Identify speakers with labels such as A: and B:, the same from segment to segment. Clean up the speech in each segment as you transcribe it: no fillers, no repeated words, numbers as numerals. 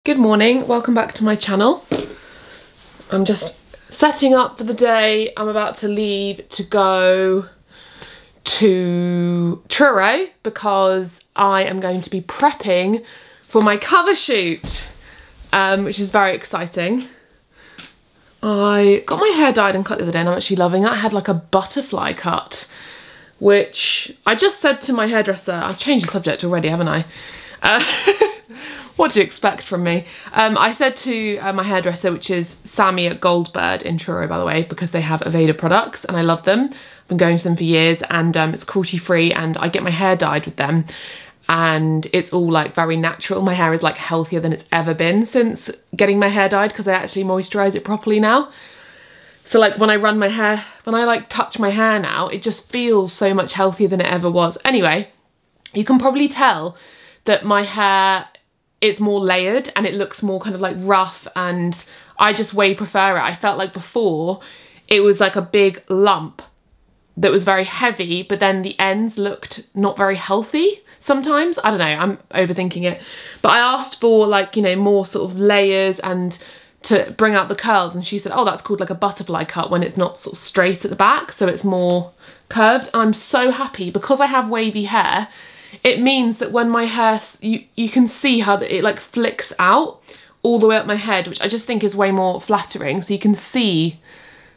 A: Good morning, welcome back to my channel. I'm just setting up for the day. I'm about to leave to go to Truro because I am going to be prepping for my cover shoot, which is very exciting. I got my hair dyed and cut the other day and I'm actually loving it. I had like a butterfly cut, which I just said to my hairdresser, I've changed the subject already, haven't I? What do you expect from me? I said to my hairdresser, which is Sammy at Goldbird in Truro, by the way, because they have Aveda products and I love them. I've been going to them for years and it's cruelty free and I get my hair dyed with them and it's all like very natural. My hair is like healthier than it's ever been since getting my hair dyed because I actually moisturize it properly now. So like when I run my hair, when I like touch my hair now, it just feels so much healthier than it ever was. Anyway, you can probably tell that my hair, it's more layered and it looks more kind of like rough and I just way prefer it. I felt like before it was like a big lump that was very heavy, but then the ends looked not very healthy sometimes. I don't know, I'm overthinking it. But I asked for like, you know, more sort of layers and to bring out the curls and she said, oh, that's called like a butterfly cut when it's not sort of straight at the back, so it's more curved. And I'm so happy because I have wavy hair. It means that when my hair, you can see how it like flicks out all the way up my head, which I just think is way more flattering. So you can see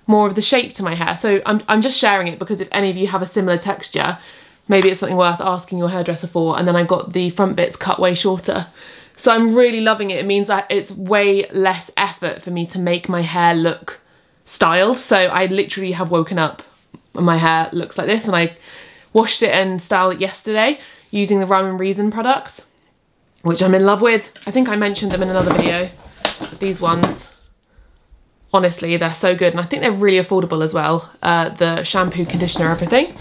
A: more of the shape to my hair. So I'm just sharing it because if any of you have a similar texture, maybe it's something worth asking your hairdresser for. And then I got the front bits cut way shorter. So I'm really loving it. It means that it's way less effort for me to make my hair look styled. So I literally have woken up and my hair looks like this and I washed it and styled it yesterday using the Rhyme and Reason products, which I'm in love with. I think I mentioned them in another video. These ones, honestly, they're so good. And I think they're really affordable as well. The shampoo, conditioner, everything.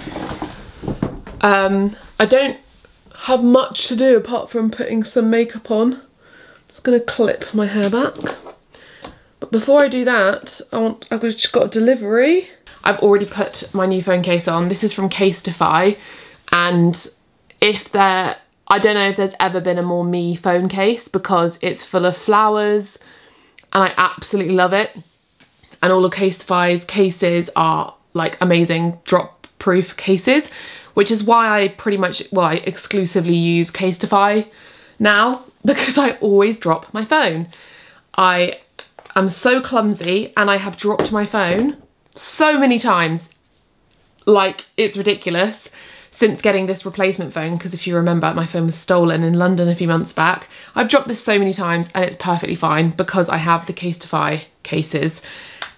A: I don't have much to do apart from putting some makeup on. I'm just gonna clip my hair back. But before I do that, I've just got a delivery. I've already put my new phone case on. This is from Casetify, and I don't know if there's ever been a more me phone case because it's full of flowers and I absolutely love it. And all of Casetify's cases are like amazing drop proof cases, which is why I pretty much, well, I exclusively use Casetify now because I always drop my phone. I am so clumsy and I have dropped my phone so many times, like it's ridiculous, since getting this replacement phone, because if you remember, my phone was stolen in London a few months back. I've dropped this so many times and it's perfectly fine because I have the Casetify cases.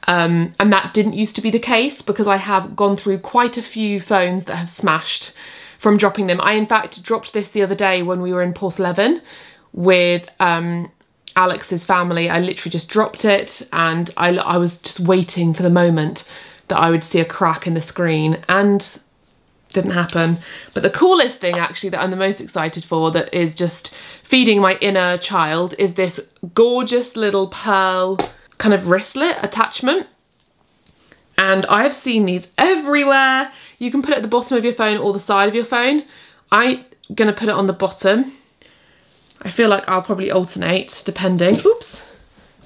A: And that didn't used to be the case because I have gone through quite a few phones that have smashed from dropping them. I in fact dropped this the other day when we were in Porthleven with Alex's family. I literally just dropped it and I was just waiting for the moment that I would see a crack in the screen and didn't happen. But the coolest thing actually that I'm the most excited for, that is just feeding my inner child, is this gorgeous little pearl kind of wristlet attachment. And I have seen these everywhere. You can put it at the bottom of your phone or the side of your phone. I'm gonna put it on the bottom. I feel like I'll probably alternate depending. Oops.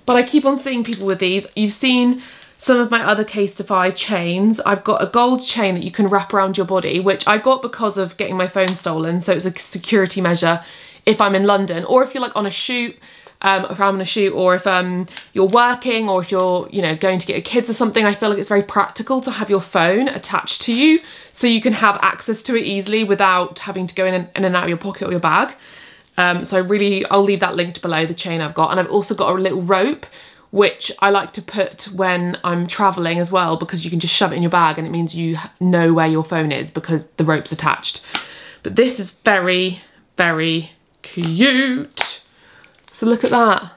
A: But I keep on seeing people with these. You've seen some of my other Casetify chains. I've got a gold chain that you can wrap around your body, which I got because of getting my phone stolen. So it's a security measure if I'm in London, or if you're like on a shoot, if I'm on a shoot, or if you're working, or if you're, you know, going to get your kids or something. I feel like it's very practical to have your phone attached to you so you can have access to it easily without having to go in and out of your pocket or your bag. So I'll leave that linked below, the chain I've got. And I've also got a little rope, which I like to put when I'm traveling as well, because you can just shove it in your bag and it means you know where your phone is because the rope's attached. But this is very, very cute. So look at that.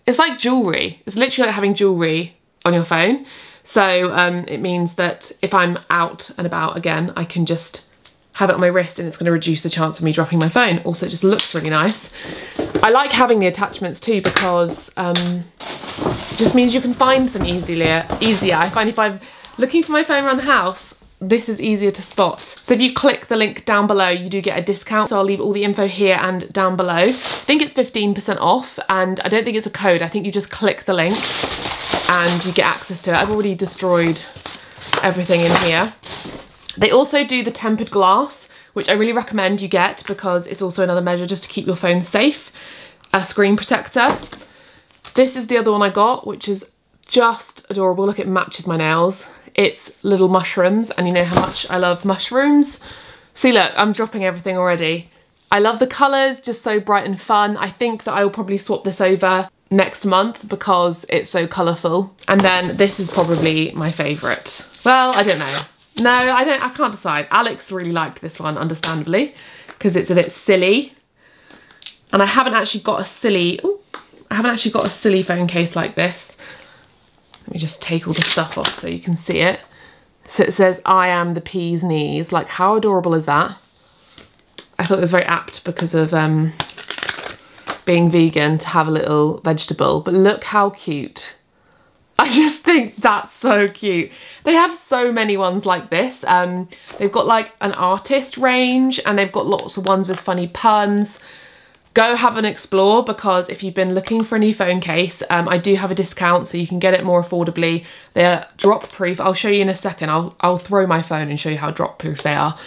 A: It's like jewellery. It's literally like having jewellery on your phone. So it means that if I'm out and about again, I can just have it on my wrist and it's going to reduce the chance of me dropping my phone. Also, it just looks really nice. I like having the attachments too because it just means you can find them easier. I find if I'm looking for my phone around the house, this is easier to spot. So if you click the link down below, you do get a discount. So I'll leave all the info here and down below. I think it's 15% off, and I don't think it's a code. I think you just click the link and you get access to it. I've already destroyed everything in here. They also do the tempered glass, which I really recommend you get because it's also another measure just to keep your phone safe. A screen protector. This is the other one I got, which is just adorable. Look, it matches my nails. It's little mushrooms, and you know how much I love mushrooms. See, look, I'm dropping everything already. I love the colours, just so bright and fun. I think that I will probably swap this over next month because it's so colourful. And then this is probably my favourite. Well, I don't know. No, I can't decide. Alex really liked this one, understandably, because it's a bit silly. And I haven't actually got a silly phone case like this. Let me just take all the stuff off so you can see it. So it says, I am the pea's knees. Like, how adorable is that? I thought it was very apt because of being vegan to have a little vegetable. But look how cute. I just think that's so cute. They have so many ones like this. They've got like an artist range, and they've got lots of ones with funny puns. Go have an explore, because if you've been looking for a new phone case, I do have a discount so you can get it more affordably. They're drop proof. I'll show you in a second. I'll throw my phone and show you how drop proof they are.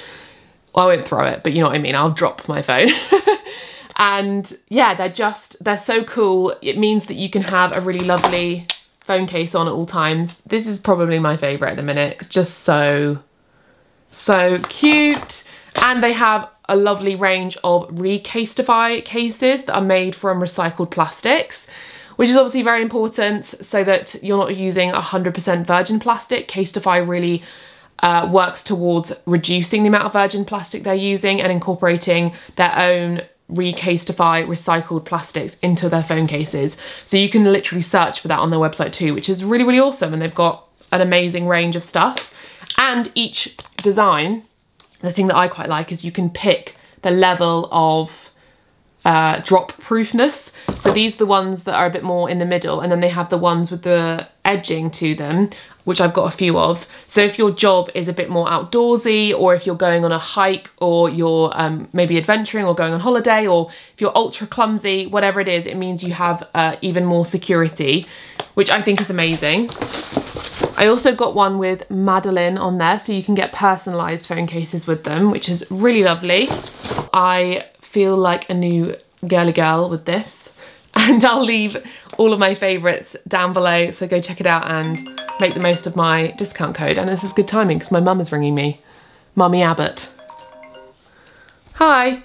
A: Well, I won't throw it, but you know what I mean. I'll drop my phone. And yeah, they're so cool. It means that you can have a really lovely phone case on at all times. This is probably my favourite at the minute. It's just so cute. And they have a lovely range of Recasetify cases that are made from recycled plastics, which is obviously very important so that you're not using 100% virgin plastic. Casetify really works towards reducing the amount of virgin plastic they're using and incorporating their own Recasetify recycled plastics into their phone cases. So you can literally search for that on their website too, which is really, really awesome. And they've got an amazing range of stuff. And each design, the thing that I quite like is you can pick the level of drop proofness. So these are the ones that are a bit more in the middle, and then they have the ones with the edging to them, which I've got a few of. So if your job is a bit more outdoorsy, or if you're going on a hike, or you're maybe adventuring or going on holiday, or if you're ultra clumsy, whatever it is, it means you have even more security, which I think is amazing. I also got one with Madeleine on there, so you can get personalised phone cases with them, which is really lovely. I feel like a new girly girl with this, and I'll leave all of my favourites down below, so go check it out and make the most of my discount code. And this is good timing because my mum is ringing me. Mummy Abbott. Hi.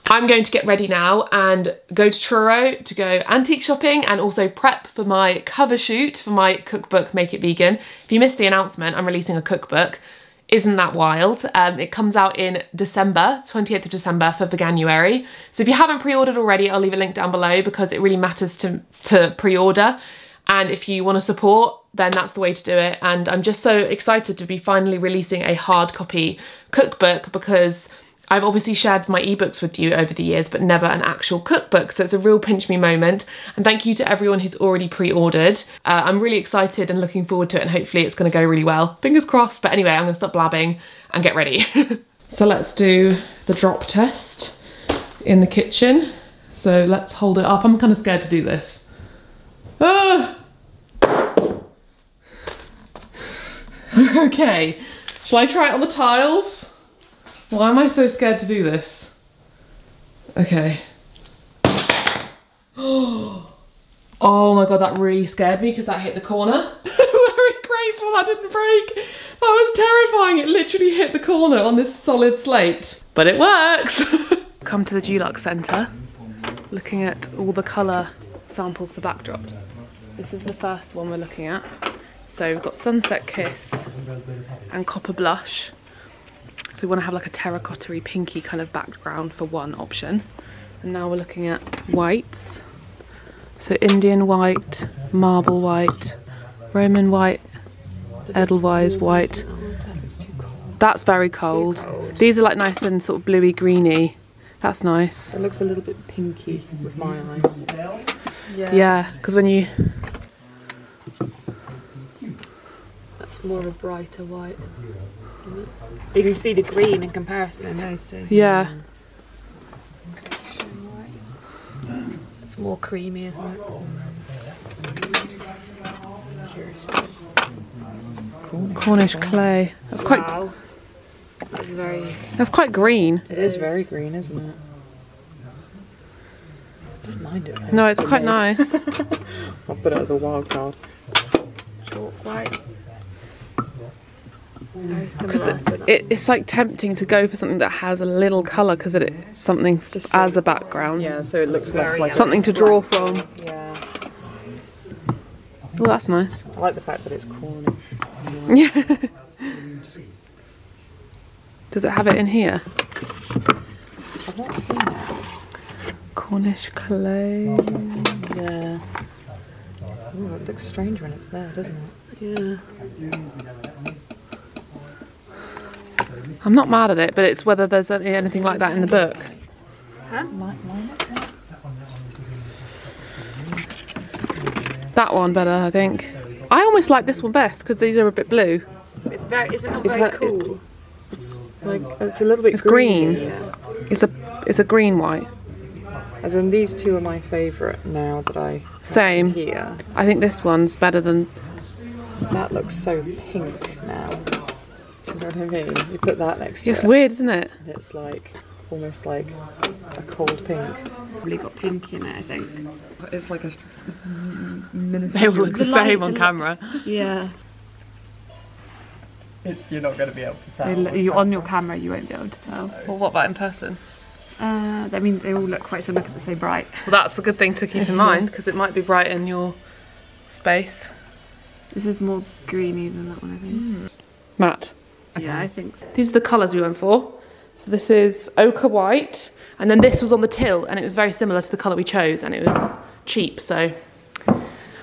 A: I'm going to get ready now and go to Truro to go antique shopping and also prep for my cover shoot for my cookbook, Make It Vegan. If you missed the announcement, I'm releasing a cookbook. Isn't that wild? It comes out in December, 28th of December for Veganuary. So if you haven't pre-ordered already, I'll leave a link down below because it really matters to pre-order. And if you want to support, then that's the way to do it. And I'm just so excited to be finally releasing a hard copy cookbook, because I've obviously shared my ebooks with you over the years, but never an actual cookbook. So it's a real pinch me moment. And thank you to everyone who's already pre-ordered. I'm really excited and looking forward to it, and hopefully it's going to go really well. Fingers crossed. But anyway, I'm going to stop blabbing and get ready. So let's do the drop test in the kitchen. So let's hold it up. I'm kind of scared to do this. Ah! Okay, shall I try it on the tiles? Why am I so scared to do this? Okay. Oh my god, that really scared me because that hit the corner. Very grateful that didn't break. That was terrifying. It literally hit the corner on this solid slate. But it works. Come to the Dulux Centre, looking at all the colour samples for backdrops. This is the first one we're looking at. So we've got Sunset Kiss and Copper Blush. So we want to have like a terracotta-y pinky kind of background for one option. And now we're looking at whites. So Indian white, marble white, Roman white, Edelweiss white. That's very cold. These are like nice and sort of bluey greeny. That's nice.
B: It looks a little bit pinky with my eyes. Yeah,
A: because when you...
B: more of a brighter white, isn't it? You can see the green in comparison in those two.
A: Yeah.
B: It's more creamy, isn't it?
A: Cornish clay. That's quite.
B: Wow. That's very.
A: That's quite green.
B: It is very green, isn't it? I don't mind it.
A: No, it's quite nice.
B: I'll put it as a wild card. Chalk white.
A: Because it's like tempting to go for something that has a little colour because it's something as a background.
B: Yeah, so it looks less like
A: something to draw from.
B: Yeah.
A: Oh, that's nice.
B: I like the fact that it's Cornish.
A: Yeah. Does it have it in here?
B: I've not seen it.
A: Cornish clay.
B: Yeah. Ooh, it looks strange when it's there, doesn't it?
A: Yeah. I'm not mad at it, but it's whether there's anything like that in the book.
B: Huh?
A: That one better, I think. I almost like this one best because these are a bit blue.
B: It's very. Is it not very cool? It's like it's a little bit.
A: It's green.
B: Yeah.
A: It's a green white.
B: As in, these two are my favourite now that I
A: Same.
B: here.
A: I think this one's better than.
B: That looks so pink now. You know what I mean? You put that next to it.
A: It's weird, isn't it?
B: And it's like almost like a cold pink. Probably got pink in it, I think. It's like a
A: They all look the same on camera.
B: Yeah.
C: You're not going to be able to tell.
B: On your camera, you won't be able to tell.
A: Well, what about in person?
B: I mean, they all look quite similar because they're so bright.
A: Well, that's a good thing to keep in mind because it might be bright in your space.
B: This is more greeny than that one, I think.
A: Matte.
B: Yeah, I think so.
A: These are the colours we went for. So this is ochre white, and then this was on the till, and it was very similar to the colour we chose, and it was cheap, so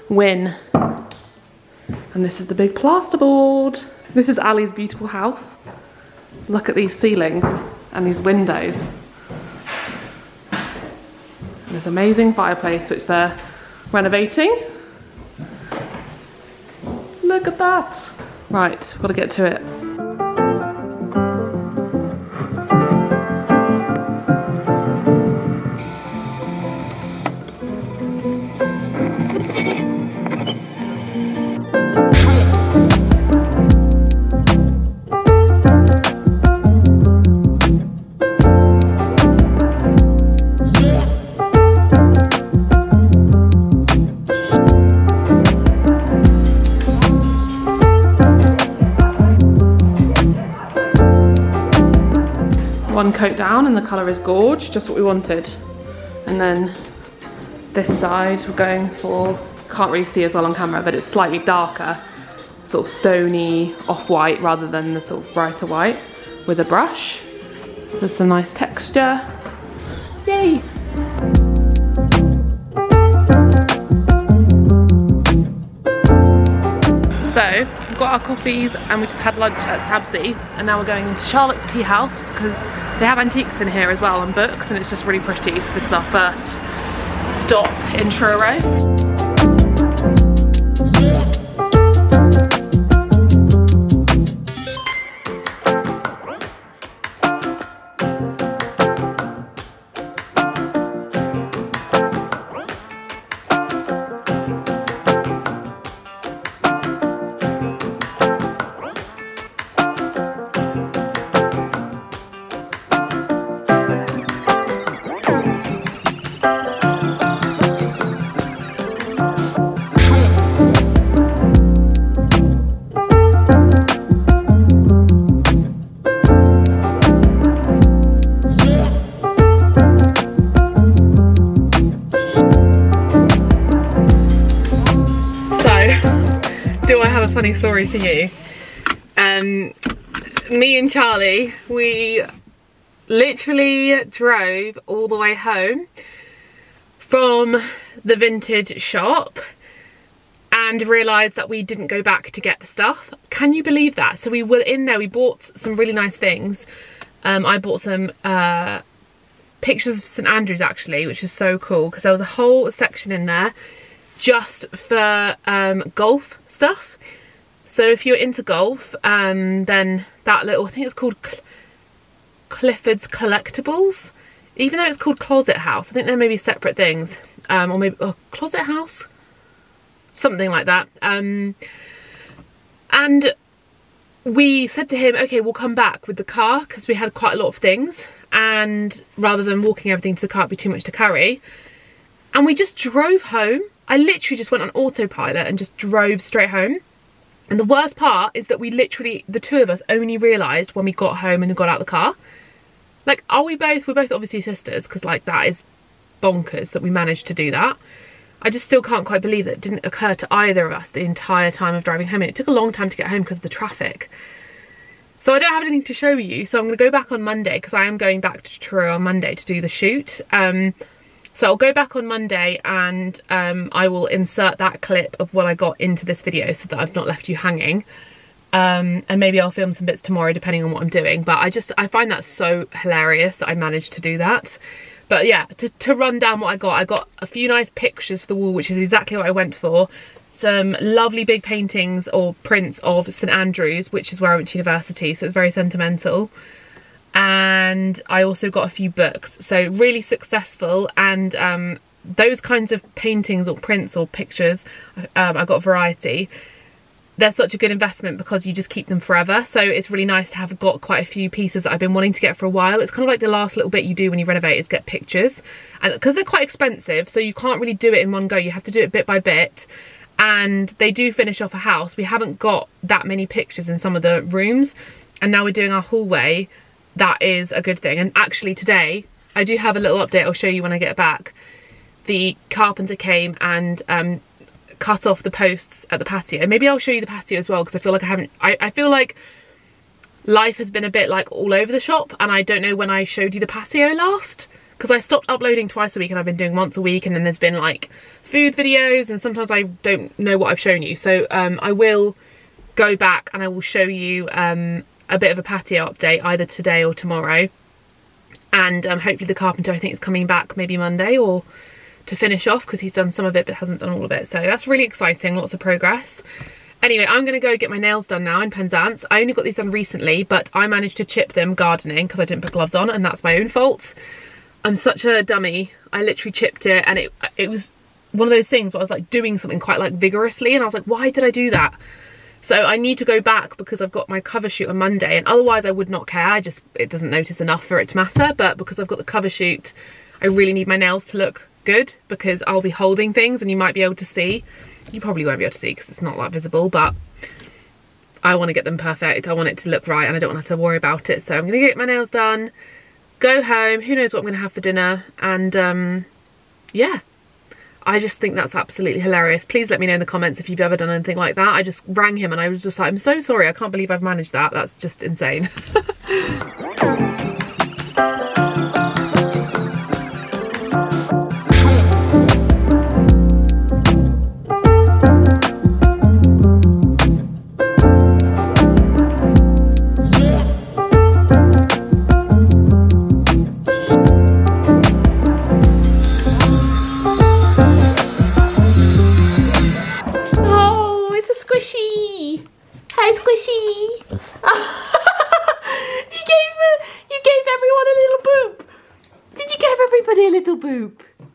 A: win. And this is the big plasterboard. This is Ali's beautiful house. Look at these ceilings and these windows. And this amazing fireplace which they're renovating. Look at that. Right, gotta get to it. One coat down and the colour is gorge, just what we wanted. And then this side we're going for, can't really see as well on camera, but it's slightly darker, sort of stony off-white rather than the sort of brighter white with a brush. So there's some nice texture. Yay! So, we've got our coffees and we just had lunch at Sabzi, and now we're going into Charlotte's tea house because they have antiques in here as well and books, and it's just really pretty. So this is our first stop in Truro. Do I have a funny story for you? Me and Charlie, we literally drove all the way home from the vintage shop and realised that we didn't go back to get the stuff. Can you believe that? So we were in there, we bought some really nice things. I bought some pictures of St Andrews actually, which is so cool because there was a whole section in there just for golf stuff. So if you're into golf, then that little, I think it's called Clifford's Collectibles. Even though it's called Closet House, I think there may be separate things. Or maybe Closet House? Something like that. And we said to him, okay, we'll come back with the car because we had quite a lot of things, and rather than walking everything to the car, it'd be too much to carry. And we just drove home. I literally just went on autopilot and just drove straight home. And the worst part is that we literally, the two of us, only realised when we got home and got out of the car. Like, we're both obviously sisters, because like that is bonkers that we managed to do that. I just still can't quite believe that it didn't occur to either of us the entire time of driving home. And it took a long time to get home because of the traffic. So I don't have anything to show you. So I'm going to go back on Monday, because I am going back to Truro on Monday to do the shoot. So I'll go back on Monday and I will insert that clip of what I got into this video so that I've not left you hanging. And maybe I'll film some bits tomorrow depending on what I'm doing. But I find that so hilarious that I managed to do that. But yeah, to run down what I got a few nice pictures for the wall, which is exactly what I went for. Some lovely big paintings or prints of St Andrews, which is where I went to university, so it's very sentimental. And I also got a few books, so really successful. And those kinds of paintings or prints or pictures, I got a variety. They're such a good investment because you just keep them forever. So it's really nice to have got quite a few pieces that I've been wanting to get for a while. It's kind of like the last little bit you do when you renovate is get pictures. And because they're quite expensive, so you can't really do it in one go. You have to do it bit by bit. And they do finish off a house. We haven't got that many pictures in some of the rooms. And now we're doing our hallway. That is a good thing. And actually today, I do have a little update I'll show you when I get back. The carpenter came and cut off the posts at the patio. Maybe I'll show you the patio as well, because I feel like I feel like life has been a bit like all over the shop, and I don't know when I showed you the patio last, because I stopped uploading twice a week and I've been doing once a week, and then there's been like food videos and sometimes I don't know what I've shown you. So I will go back and I will show you a bit of a patio update either today or tomorrow. And hopefully the carpenter, I think, is coming back maybe Monday or to finish off, because he's done some of it but hasn't done all of it. So that's really exciting, lots of progress. Anyway, I'm going to go get my nails done now in Penzance. I only got these done recently, but I managed to chip them gardening because I didn't put gloves on, and that's my own fault. I'm such a dummy. I literally chipped it, and it was one of those things where I was like doing something quite like vigorously, and I was like, why did I do that? So I need to go back because I've got my cover shoot on Monday, and otherwise I would not care. It doesn't notice enough for it to matter, but because I've got the cover shoot, I really need my nails to look good, because I'll be holding things and you might be able to see. You probably won't be able to see because it's not that visible, but I want to get them perfect. I want it to look right and I don't want to have to worry about it. So I'm going to get my nails done, go home, who knows what I'm going to have for dinner, and yeah. I just think that's absolutely hilarious. Please let me know in the comments if you've ever done anything like that. I just rang him and I was just like, I'm so sorry, I can't believe I've managed that. That's just insane.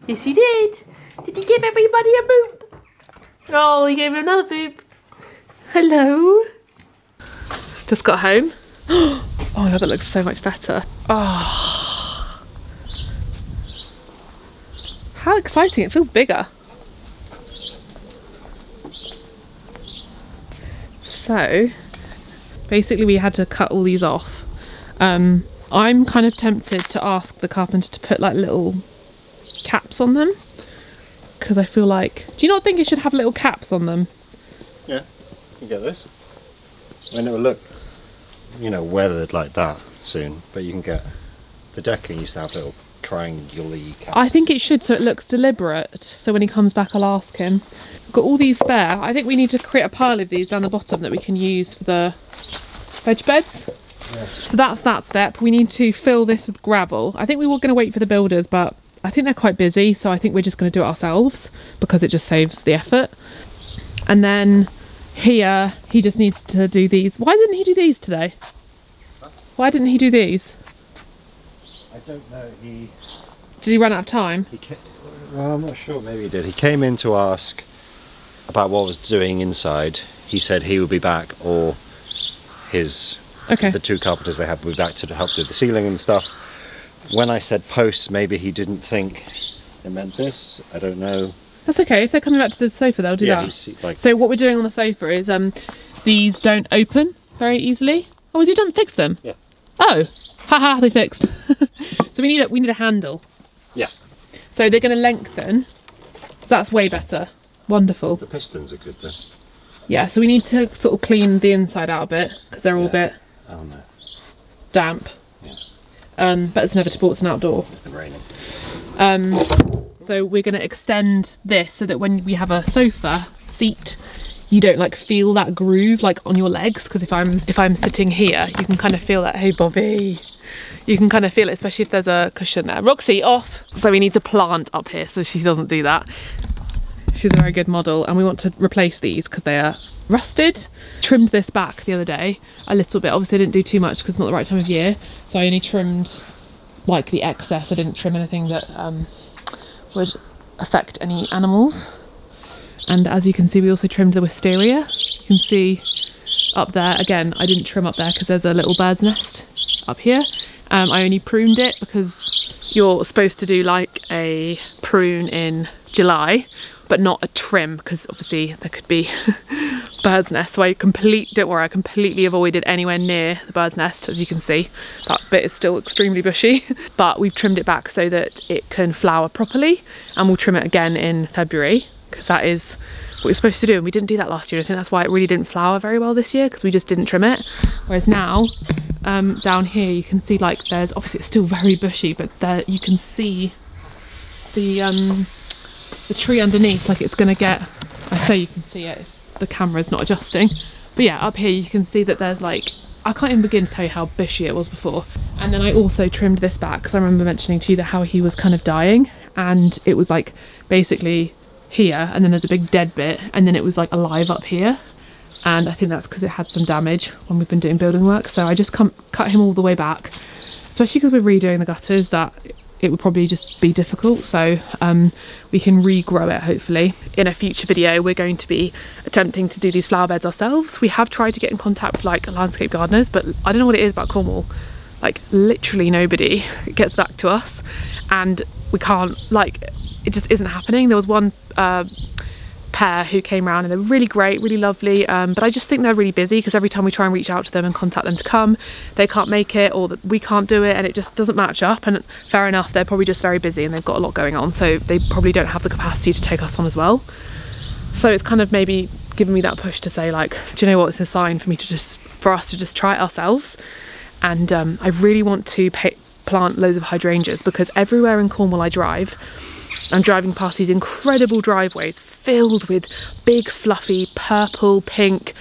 D: Yes, you did. Did you give everybody a boop? Oh, you gave him another boop. Hello.
A: Just got home. Oh my god, that looks so much better. Oh, how exciting. It feels bigger. So basically we had to cut all these off. I'm kind of tempted to ask the carpenter to put like little caps on them, because I feel like, do you not think it should have little caps on them?
E: Yeah, you get this. I mean, it will look, you know, weathered like that soon, but you can get, the decking used to have little triangular caps.
A: I think it should, so it looks deliberate, so when he comes back I'll ask him. We've got all these spare. I think we need to create a pile of these down the bottom that we can use for the veg beds. Yeah. So that's that step. We need to fill this with gravel. I think we were going to wait for the builders, but I think they're quite busy, so I think we're just going to do it ourselves because it just saves the effort. And then Here, he just needs to do these. Why didn't he do these today? Why didn't he do these?
E: I don't know.
A: Did he run out of time?
E: Well, I'm not sure. Maybe he did. He came in to ask about what I was doing inside. He said he would be back, or the 2 carpenters they had would be back to help do the ceiling and stuff. When I said posts, maybe he didn't think it meant this. I don't know.
A: That's okay. If they're coming back to the sofa, they'll do that. So what we're doing on the sofa is these don't open very easily. Oh, has he done fix them?
E: Yeah.
A: Oh, haha, they fixed. So we need a handle.
E: Yeah.
A: So they're going to lengthen. So that's way better. Wonderful.
E: The pistons are good though.
A: Yeah. So we need to sort of clean the inside out a bit because they're all a bit damp. Yeah. But it's inevitable. It's an outdoor.
E: It's been raining.
A: So we're going to extend this so that when we have a sofa seat, you don't like feel that groove like on your legs, because if I'm sitting here, you can kind of feel that. Hey Bobby, you can kind of feel it, especially if there's a cushion there. Roxy, off. So we need to plant up here so she doesn't do that. She's a very good model, and we want to replace these because they are rusted. Trimmed this back the other day a little bit. Obviously I didn't do too much because it's not the right time of year, so I only trimmed like the excess. I didn't trim anything that would affect any animals. And as you can see, we also trimmed the wisteria. You can see up there, again, I didn't trim up there because there's a little bird's nest up here. I only pruned it because you're supposed to do like a prune in July, but not a trim, because obviously there could be bird's nest. So don't worry, I completely avoided anywhere near the bird's nest. As you can see, that bit is still extremely bushy, but we've trimmed it back so that it can flower properly, and we'll trim it again in February, because that is what we're supposed to do, and we didn't do that last year. I think that's why it really didn't flower very well this year, because we just didn't trim it. Whereas now, down here you can see like there's, obviously it's still very bushy, but there you can see the tree underneath, like it's gonna get, I say you can see it, the camera's not adjusting, but yeah, up here you can see that there's like, I can't even begin to tell you how bushy it was before. And then I also trimmed this back because I remember mentioning to you that how he was kind of dying, and it was like basically here, and then there's a big dead bit, and then it was like alive up here, and I think that's because it had some damage when we've been doing building work. So I just cut him all the way back, especially because we're redoing the gutters, that it would probably just be difficult. So we can regrow it hopefully. In a future video we're going to be attempting to do these flower beds ourselves. We have tried to get in contact with like landscape gardeners, but I don't know what it is about Cornwall, like literally nobody gets back to us, and we can't, like, it just isn't happening. There was one pair who came around and they're really great, really lovely, but I just think they're really busy, because every time we try and reach out to them and contact them to come, they can't make it, or that we can't do it, and it just doesn't match up. And fair enough, they're probably just very busy and they've got a lot going on, so they probably don't have the capacity to take us on as well. So it's kind of maybe giving me that push to say, like, do you know what, it's a sign for me to for us to just try it ourselves. And I really want to plant loads of hydrangeas, because everywhere in Cornwall I drive, I'm driving past these incredible driveways filled with big fluffy purple, pink,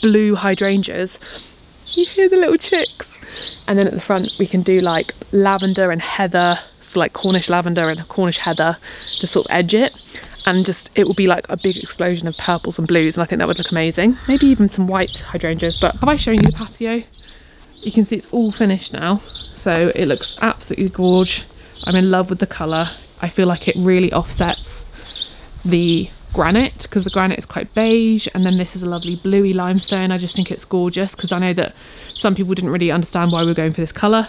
A: blue hydrangeas. You hear the little chicks. And then at the front we can do like lavender and heather, so like Cornish lavender and Cornish heather to sort of edge it, and just it will be like a big explosion of purples and blues, and I think that would look amazing. Maybe even some white hydrangeas. But have I shown you the patio? You can see it's all finished now, so it looks absolutely gorgeous. I'm in love with the colour. I feel like it really offsets the granite, because the granite is quite beige, and then this is a lovely bluey limestone. I just think it's gorgeous, because I know that some people didn't really understand why we were going for this colour.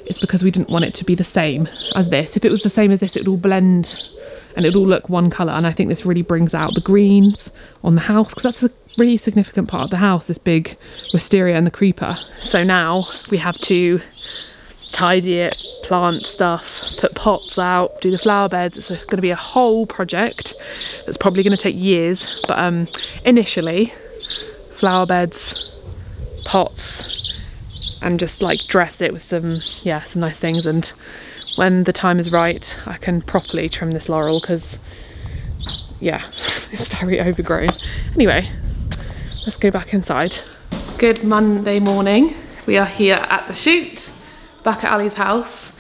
A: It's because we didn't want it to be the same as this. If it was the same as this, it would all blend and it would all look one colour, and I think this really brings out the greens on the house, because that's a really significant part of the house, this big wisteria and the creeper. So now we have to tidy it, plant stuff, put pots out, do the flower beds. It's going to be a whole project that's probably going to take years, but initially flower beds, pots, and just like dress it with some nice things. And when the time is right, I can properly trim this laurel, because yeah, it's very overgrown. Anyway, let's go back inside. Good Monday morning. We are here at the shoot, back at Ali's house.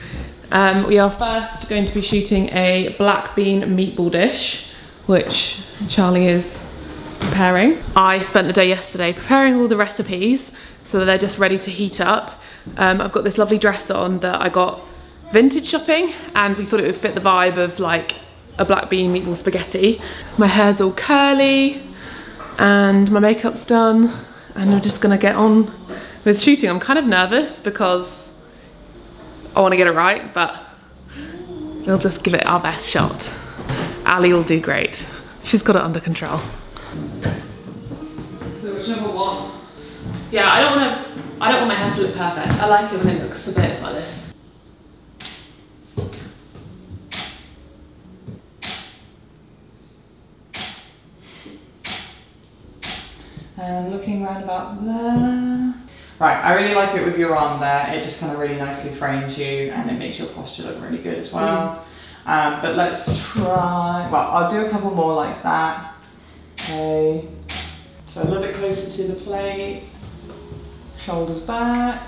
A: We are first going to be shooting a black bean meatball dish, which Charlie is preparing. I spent the day yesterday preparing all the recipes so that they're just ready to heat up. I've got this lovely dress on that I got vintage shopping, and we thought it would fit the vibe of like a black bean meatball spaghetti. My hair's all curly and my makeup's done, and I'm just gonna get on with shooting. I'm kind of nervous because I want to get it right, but we'll just give it our best shot. Ali will do great. She's got it under control. So whichever one. Yeah, I don't want my hair to look perfect. I like it when it looks a bit like this.
B: And looking round about there. Right, I really like it with your arm there. It just kind of really nicely frames you and it makes your posture look really good as well. But let's try, well, I'll do a couple more like that. Okay, so a little bit closer to the plate. Shoulders back.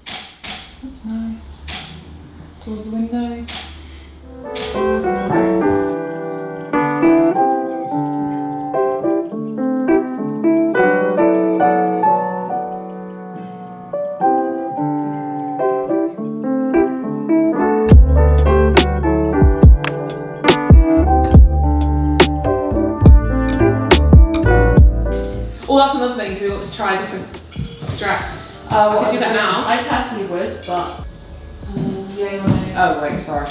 B: That's nice. Towards the window.
A: Oh, that's another thing. Do we want to try a different dress? I could do that now.
D: I personally would, but
A: Yeah, you want to.
B: Oh, wait, sorry. I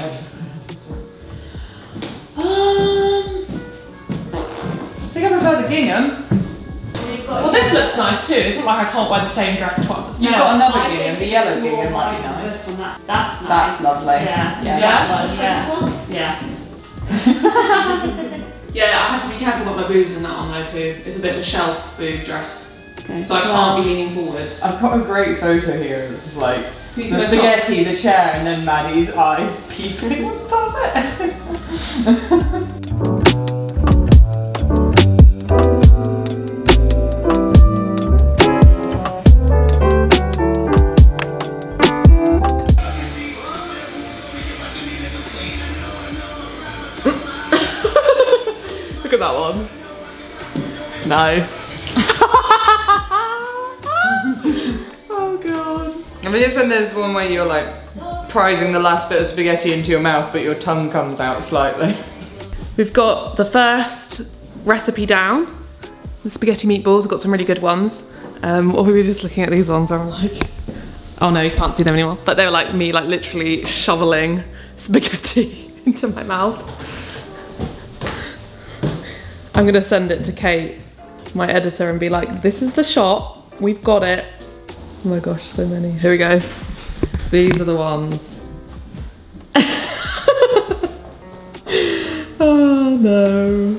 B: think I prefer the gingham.
A: Well, this looks nice too. It's not like I can't wear the same dress twice.
B: You've got another gingham, the yellow gingham might be nice.
D: That's nice.
B: That's lovely.
D: Yeah.
A: Yeah. Yeah, I have to be careful about my boobs in that one though too. It's a bit of a shelf boob dress.
D: Okay.
A: So I can't be leaning forwards.
B: I've got a great photo here of just like
A: These
B: the
A: are
B: spaghetti, the chair, and then Maddie's eyes peeping above it.
A: Look at that one. Nice. Oh god.
B: I mean, it's when there's one where you're like prizing the last bit of spaghetti into your mouth, but your tongue comes out slightly.
A: We've got the first recipe down. The spaghetti meatballs, we've got some really good ones. Or we were just looking at these ones where I'm like, oh no, you can't see them anymore. But they were like me, like literally shoveling spaghetti into my mouth. I'm gonna send it to Kate, my editor, and be like, this is the shot, we've got it. Oh my gosh, so many. Here we go. These are the ones. Oh no.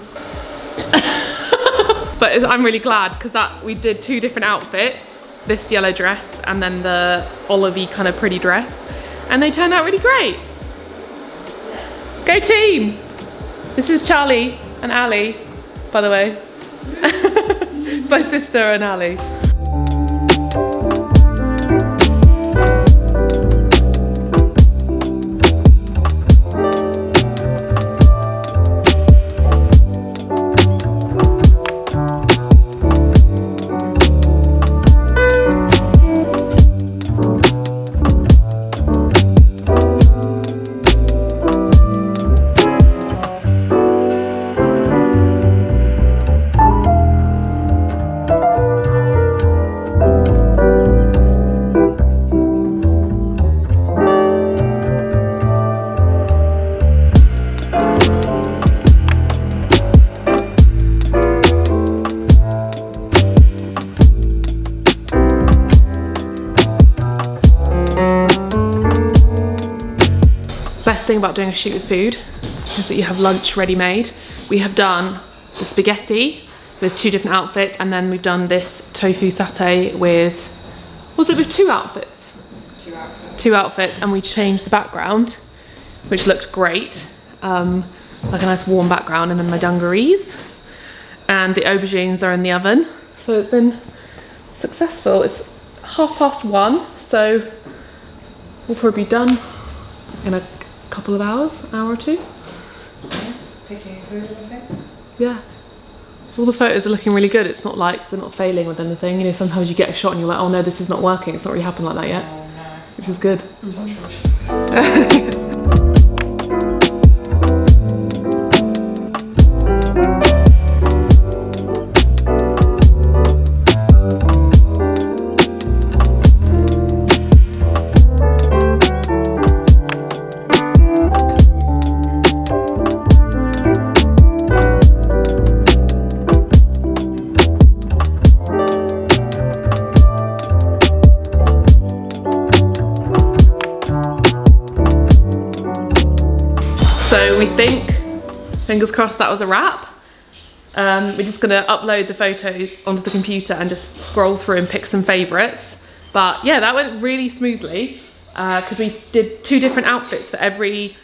A: But I'm really glad because we did two different outfits, this yellow dress and then the olivey kind of pretty dress, and they turned out really great. Go team! This is Charlie and Ali, by the way. It's my sister and Ali. Best thing about doing a shoot with food is that you have lunch ready made. We have done the spaghetti with two different outfits, and then we've done this tofu satay with, was it with two outfits? Two outfits, and we changed the background, which looked great. Like a nice warm background, and then my dungarees. And the aubergines are in the oven. So it's been successful. It's 1:30, so we'll probably be done in a couple of hours, an hour or two.
B: Picking food, I think.
A: Yeah. All the photos are looking really good. It's not like we're not failing with anything. You know, sometimes you get a shot and you're like, oh no, this is not working. It's not really happened like that yet.
B: Oh no.
A: Which is good. So we think, fingers crossed, that was a wrap. We're just gonna upload the photos onto the computer and just scroll through and pick some favorites. But yeah, that went really smoothly because we did 2 different outfits for every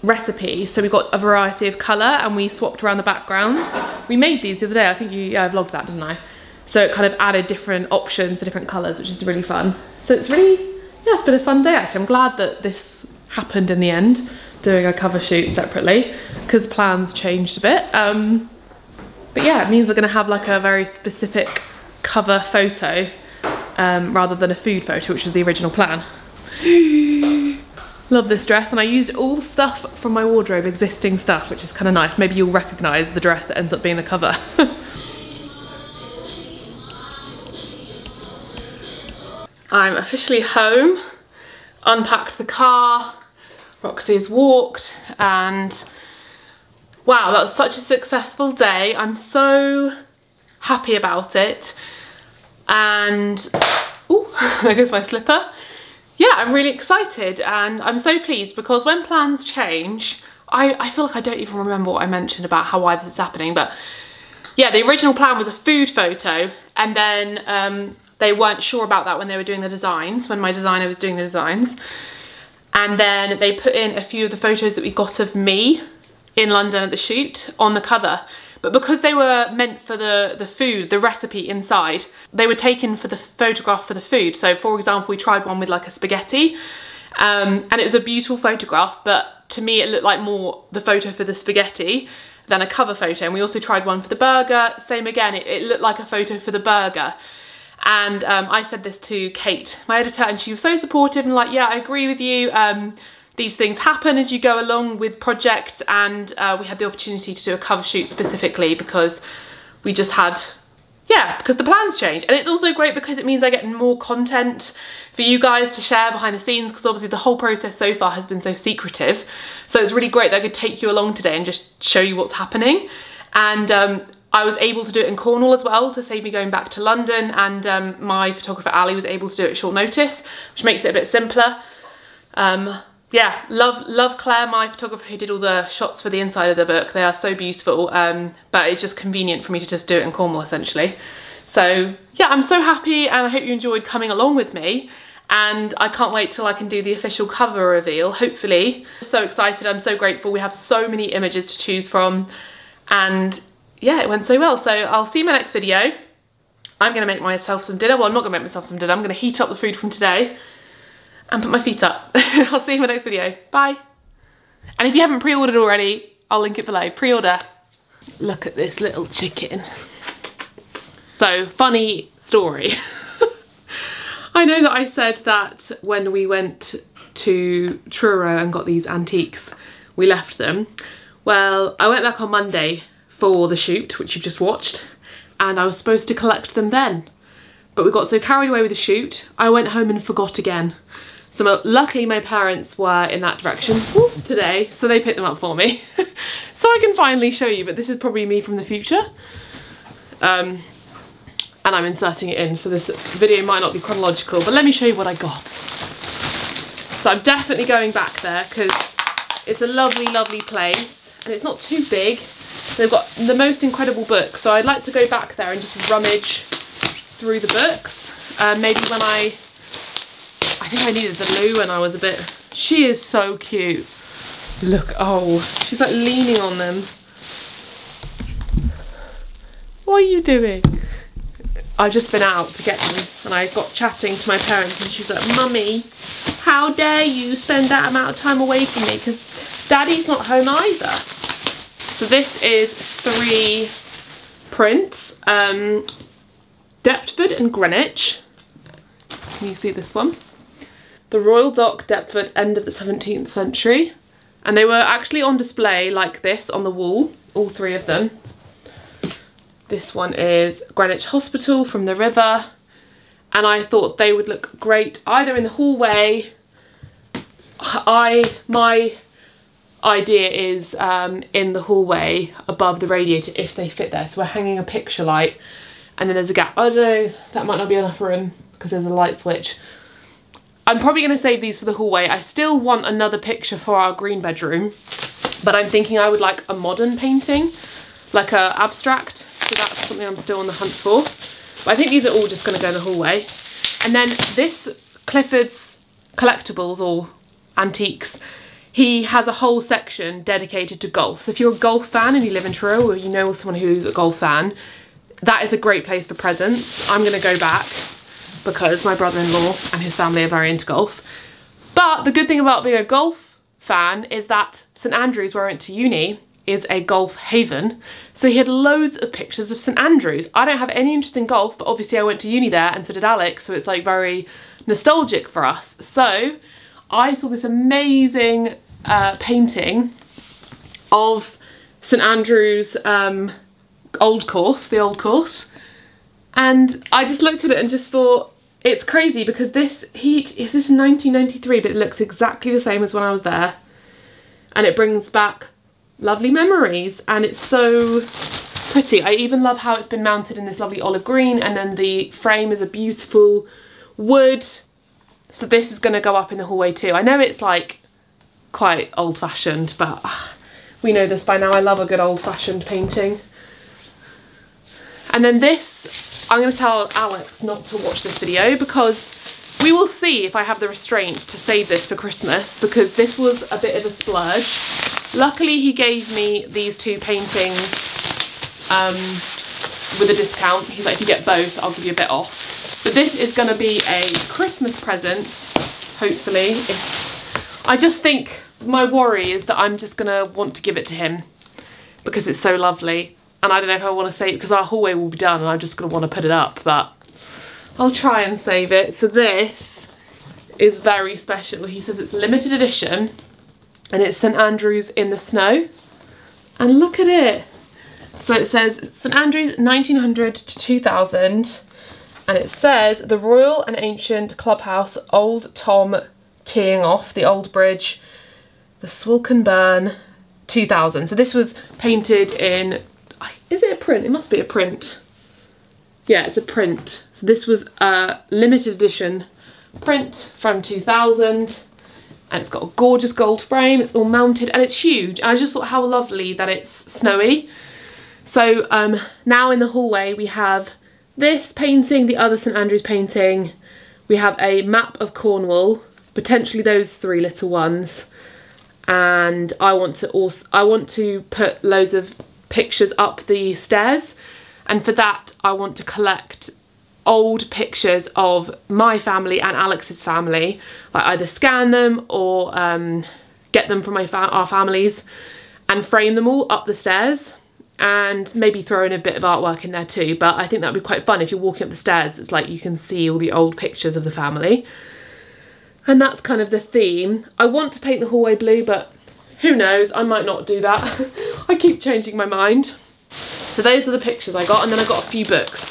A: recipe. So we got a variety of color and we swapped around the backgrounds. We made these the other day. I think I vlogged that, didn't I? So it kind of added different options for different colors, which is really fun. So it's really, yeah, it's been a fun day actually. I'm glad that this happened in the end, doing a cover shoot separately, because plans changed a bit. But yeah, it means we're gonna have like a very specific cover photo rather than a food photo, which was the original plan. Love this dress, and I used all the stuff from my wardrobe, existing stuff, which is kind of nice. Maybe you'll recognise the dress that ends up being the cover. I'm officially home, unpacked the car, Roxy has walked, and wow, that was such a successful day. I'm so happy about it. And, oh, there goes my slipper. Yeah, I'm really excited and I'm so pleased because when plans change, I feel like I don't even remember what I mentioned about why this is happening, but yeah, the original plan was a food photo, and then they weren't sure about that when they were doing the designs, when my designer was doing the designs. And then they put in a few of the photos that we got of me in London at the shoot on the cover. But because they were meant for the food, the recipe inside, they were taken for the photograph for the food. So for example, we tried one with like a spaghetti and it was a beautiful photograph, but to me it looked like more the photo for the spaghetti than a cover photo. And we also tried one for the burger, same again, it looked like a photo for the burger. And I said this to Kate, my editor, and she was so supportive and like, yeah, I agree with you. These things happen as you go along with projects, and we had the opportunity to do a cover shoot specifically because we just had, yeah, because the plans change. And it's also great because it means I get more content for you guys to share behind the scenes, because obviously the whole process so far has been so secretive. So it's really great that I could take you along today and just show you what's happening. And I was able to do it in Cornwall as well to save me going back to London, and my photographer Ali was able to do it at short notice, which makes it a bit simpler. Yeah, love Claire, my photographer, who did all the shots for the inside of the book. They are so beautiful, but it's just convenient for me to just do it in Cornwall essentially. So yeah, I'm so happy and I hope you enjoyed coming along with me, and I can't wait till I can do the official cover reveal, hopefully. So excited, I'm so grateful. We have so many images to choose from, and yeah, it went so well. So I'll see you in my next video. I'm gonna make myself some dinner. Well, I'm not gonna make myself some dinner. I'm gonna heat up the food from today and put my feet up. I'll see you in my next video. Bye. And if you haven't pre-ordered already, I'll link it below. Pre-order. Look at this little chicken. So, funny story. I know that I said that when we went to Truro and got these antiques, we left them. Well, I went back on Monday for the shoot, which you've just watched, and I was supposed to collect them then. But we got so carried away with the shoot, I went home and forgot again. So luckily my parents were in that direction today, so they picked them up for me. So I can finally show you, but this is probably me from the future. And I'm inserting it in, so this video might not be chronological, but let me show you what I got. So I'm definitely going back there because it's a lovely, lovely place, and it's not too big. They've got the most incredible books, so I'd like to go back there and just rummage through the books. Maybe when I think I needed the loo when I was a bit... She is so cute. Look, oh, she's like leaning on them. What are you doing? I've just been out to get them and I got chatting to my parents and she's like, Mummy, how dare you spend that amount of time away from me, because Daddy's not home either. So this is 3 prints. Deptford and Greenwich. Can you see this one? The Royal Dock, Deptford, end of the 17th century. And they were actually on display like this on the wall, all three of them. This one is Greenwich Hospital from the river. And I thought they would look great either in the hallway. My idea is in the hallway above the radiator if they fit there. So we're hanging a picture light and then there's a gap. I don't know, that might not be enough room because there's a light switch. I'm probably going to save these for the hallway. I still want another picture for our green bedroom, but I'm thinking I would like a modern painting, like a abstract. So that's something I'm still on the hunt for. But I think these are all just going to go in the hallway. And then this Clifford's Collectibles or Antiques, he has a whole section dedicated to golf. So if you're a golf fan and you live in Truro or you know someone who's a golf fan, that is a great place for presents. I'm going to go back because my brother-in-law and his family are very into golf. But the good thing about being a golf fan is that St Andrews, where I went to uni, is a golf haven. So he had loads of pictures of St Andrews. I don't have any interest in golf, but obviously I went to uni there and so did Alex. So it's like very nostalgic for us. So I saw this amazing painting of St Andrews old course, the old course. And I just looked at it and just thought, it's crazy because this is 1993, but it looks exactly the same as when I was there. And it brings back lovely memories and it's so pretty. I even love how it's been mounted in this lovely olive green and then the frame is a beautiful wood. So this is going to go up in the hallway too. I know it's like quite old-fashioned, but we know this by now. I love a good old-fashioned painting. And then this, I'm going to tell Alex not to watch this video because we will see if I have the restraint to save this for Christmas because this was a bit of a splurge. Luckily he gave me these two paintings with a discount. He's like, if you get both, I'll give you a bit off. But this is going to be a Christmas present, hopefully. I just think my worry is that I'm just going to want to give it to him because it's so lovely. And I don't know if I want to save it because our hallway will be done and I'm just going to want to put it up, but I'll try and save it. So this is very special. He says it's limited edition and it's St Andrews in the snow. And look at it. So it says St Andrews 1900 to 2000 and it says the Royal and Ancient Clubhouse, Old Tom teeing off, the Old Bridge, the Swilcan Burn 2000. So this was painted in, is it a print? It must be a print. Yeah, it's a print. So this was a limited edition print from 2000 and it's got a gorgeous gold frame. It's all mounted and it's huge. And I just thought how lovely that it's snowy. So now in the hallway we have this painting, the other St Andrews painting. We have a map of Cornwall, potentially those three little ones. And I want to put loads of pictures up the stairs, and for that I want to collect old pictures of my family and Alex's family, like either scan them or get them from our families and frame them all up the stairs and maybe throw in a bit of artwork in there too. But I think that would be quite fun if you're walking up the stairs, it's like you can see all the old pictures of the family. And that's kind of the theme. I want to paint the hallway blue, but who knows, I might not do that. I keep changing my mind. So those are the pictures I got, and then I got a few books.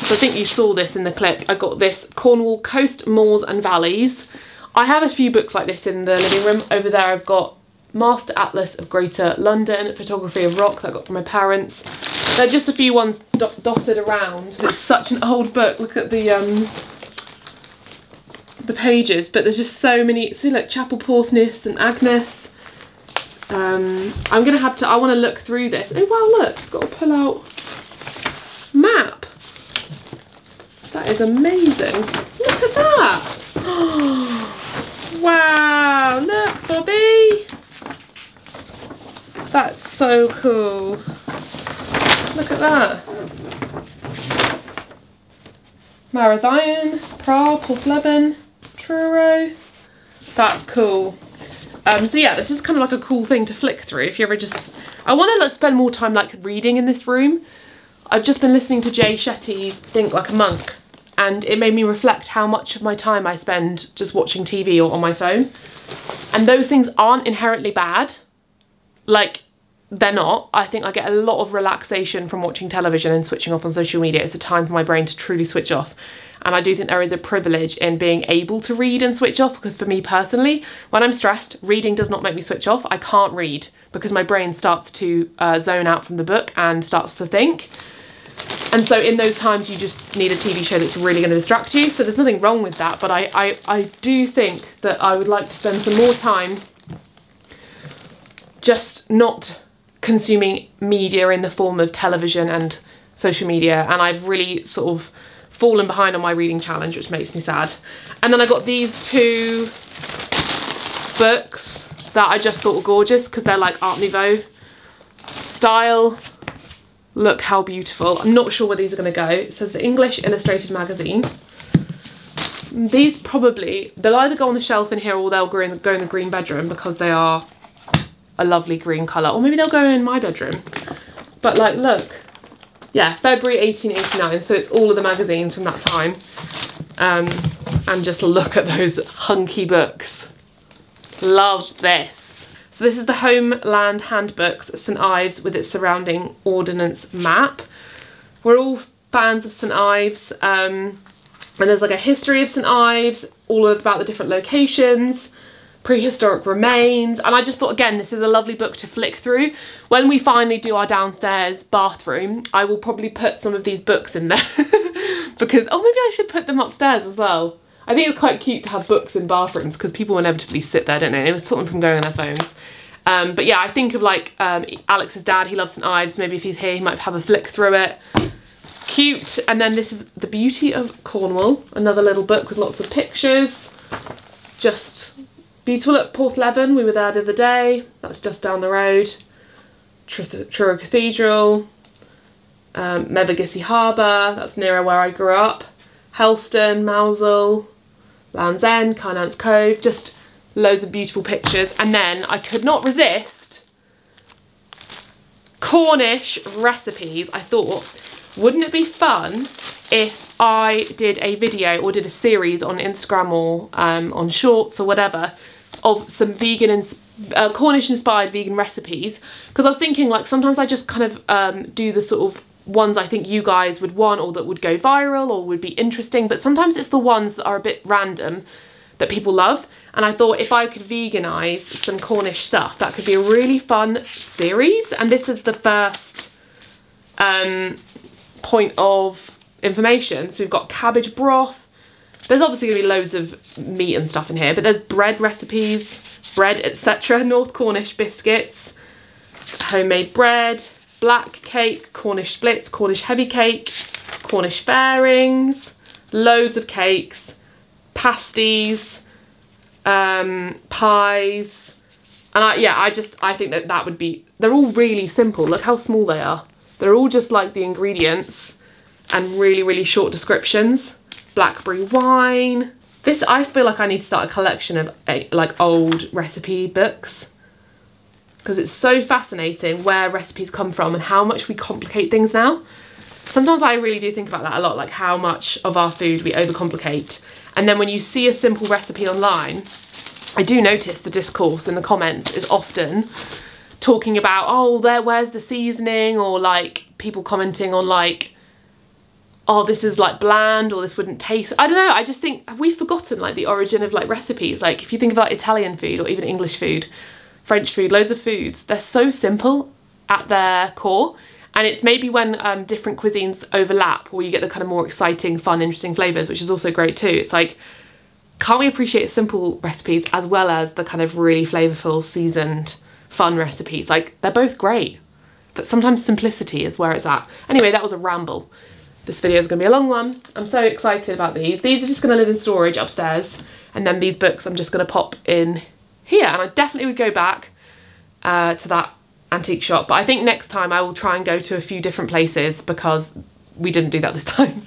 A: So I think you saw this in the clip. I got this Cornwall Coast, Moors and Valleys. I have a few books like this in the living room. Over there I've got Master Atlas of Greater London, Photography of Rock that I got from my parents. There are just a few ones dotted around. It's such an old book. Look at the pages, but there's just so many. See, like Chapel Porthness and Agnes. I'm gonna have to, I want to look through this. Oh wow, look, it's got a pull out map. That is amazing. Look at that. Wow, look, Bobby. That's so cool. Look at that. Marazion, Prague, Porthleven, Truro. That's cool. So yeah, this is kind of like a cool thing to flick through if you're ever just I want to spend more time like reading in this room. I've just been listening to Jay Shetty's Think Like a Monk, and it made me reflect how much of my time I spend just watching TV or on my phone. And those things aren't inherently bad. Like, they're not. I think I get a lot of relaxation from watching television and switching off on social media. It's a time for my brain to truly switch off. And I do think there is a privilege in being able to read and switch off, because for me personally, when I'm stressed, reading does not make me switch off. I can't read because my brain starts to zone out from the book and starts to think. And so in those times, you just need a TV show that's really going to distract you. So there's nothing wrong with that. But I do think that I would like to spend some more time just not consuming media in the form of television and social media. And I've really sort of fallen behind on my reading challenge, which makes me sad. And then I got these 2 books that I just thought were gorgeous because they're like Art Nouveau style. Look how beautiful. I'm not sure where these are going to go. It says the English Illustrated Magazine. These probably, they'll either go on the shelf in here or they'll go in the green bedroom because they are a lovely green colour. Or maybe they'll go in my bedroom. But like, look. Yeah, February 1889. So it's all of the magazines from that time. And just look at those hunky books. Love this. So this is the Homeland Handbooks, St Ives with its surrounding ordnance map. We're all fans of St Ives, and there's like a history of St Ives, all about the different locations, prehistoric remains, and I just thought, again, this is a lovely book to flick through. When we finally do our downstairs bathroom, I will probably put some of these books in there because, oh, maybe I should put them upstairs as well. I think it's quite cute to have books in bathrooms because people inevitably sit there, don't they? It would stop them from going on their phones. But yeah, I think of like Alex's dad, he loves St Ives. Maybe if he's here, he might have a flick through it. Cute. And then this is The Beauty of Cornwall, another little book with lots of pictures. Just beautiful at Porthleven. We were there the other day. That's just down the road. Truro Cathedral. Mevagissey Harbour. That's nearer where I grew up. Helston, Mousehole, Land's End, Kynance Cove, just loads of beautiful pictures. And then I could not resist Cornish recipes. I thought, wouldn't it be fun if I did a video or did a series on Instagram or on Shorts or whatever of some vegan and Cornish inspired vegan recipes? Because I was thinking, like, sometimes I just kind of do the sort of ones I think you guys would want or that would go viral or would be interesting, but sometimes it's the ones that are a bit random that people love. And I thought if I could veganise some Cornish stuff, that could be a really fun series. And this is the first point of information. So we've got cabbage broth. There's obviously going to be loads of meat and stuff in here, but there's bread recipes, bread, etc. North Cornish biscuits, homemade bread, black cake, Cornish splits, Cornish heavy cake, Cornish fairings, loads of cakes, pasties, pies, and I think that would be, they're all really simple. Look how small they are. They're all just like the ingredients and really, really short descriptions. Blackberry wine. This, I feel like I need to start a collection of like old recipe books, because it's so fascinating where recipes come from and how much we complicate things now. Sometimes I really do think about that a lot, like how much of our food we overcomplicate. And then when you see a simple recipe online, I do notice the discourse in the comments is often talking about, oh, where's the seasoning? Or like people commenting on like, oh, this is like bland, or this wouldn't taste. I don't know, I just think, have we forgotten like the origin of like recipes? Like if you think about Italian food or even English food, French food, loads of foods, they're so simple at their core. And it's maybe when different cuisines overlap where you get the kind of more exciting, fun, interesting flavours, which is also great too. It's like, can't we appreciate simple recipes as well as the kind of really flavourful, seasoned, fun recipes? Like, they're both great, but sometimes simplicity is where it's at. Anyway, that was a ramble. This video is going to be a long one. I'm so excited about these. These are just going to live in storage upstairs. And then these books I'm just going to pop in here. And I definitely would go back to that antique shop. But I think next time I will try and go to a few different places because we didn't do that this time.